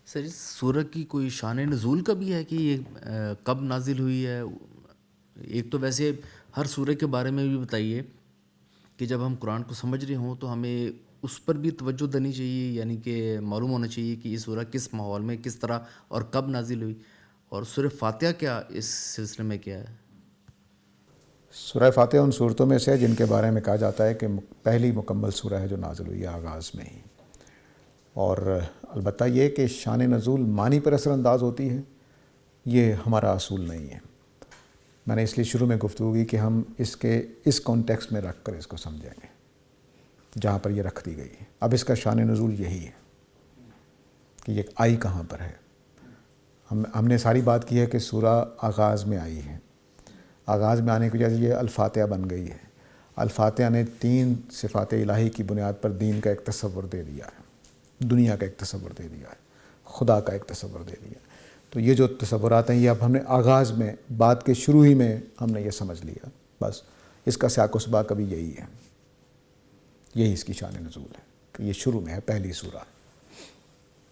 سر اس سورہ کی کوئی شان نزول کا بھی ہے کہ یہ کب نازل ہوئی ہے؟ ایک تو ویسے ہر سورہ کے بارے میں بھی بتائیے کہ جب ہم قرآن کو سمجھ رہے ہوں تو ہمیں اس پر بھی توجہ دینی چاہیے، یعنی کہ معلوم ہونا چاہیے کہ یہ سورہ کس ماحول میں، کس طرح اور کب نازل ہوئی، اور سورہ فاتحہ کیا اس سلسلے میں کیا ہے؟ سورہ فاتحہ ان صورتوں میں سے ہے جن کے بارے میں کہا جاتا ہے کہ پہلی مکمل سورہ ہے جو نازل ہوئی ہے آغاز میں ہی. اور البتہ یہ کہ شان نزول معنی پر اثر انداز ہوتی ہے، یہ ہمارا اصول نہیں ہے. میں نے اس لیے شروع میں گفتگو کی کہ ہم اس کانٹیکسٹ میں رکھ کر اس کو سمجھیں گے جہاں پر یہ رکھ دی گئی ہے. اب اس کا شان نزول یہی ہے کہ یہ آئی کہاں پر ہے. ہم نے ساری بات کی ہے کہ سورہ آغاز میں آئی ہے. آغاز میں آنے کی وجہ سے یہ الفاتحہ بن گئی ہے. الفاتحہ نے 3 صفات الہی کی بنیاد پر دین کا ایک تصور دے دیا ہے، دنیا کا ایک تصور دے دیا ہے، خدا کا ایک تصور دے دیا. تو یہ جو تصورات ہیں یہ اب ہم نے آغاز میں، بات کے شروع ہی میں ہم نے یہ سمجھ لیا. بس اس کا سیاق و سباق ابھی یہی ہے، یہی اس کی شان نزول ہے کہ یہ شروع میں ہے، پہلی سورہ.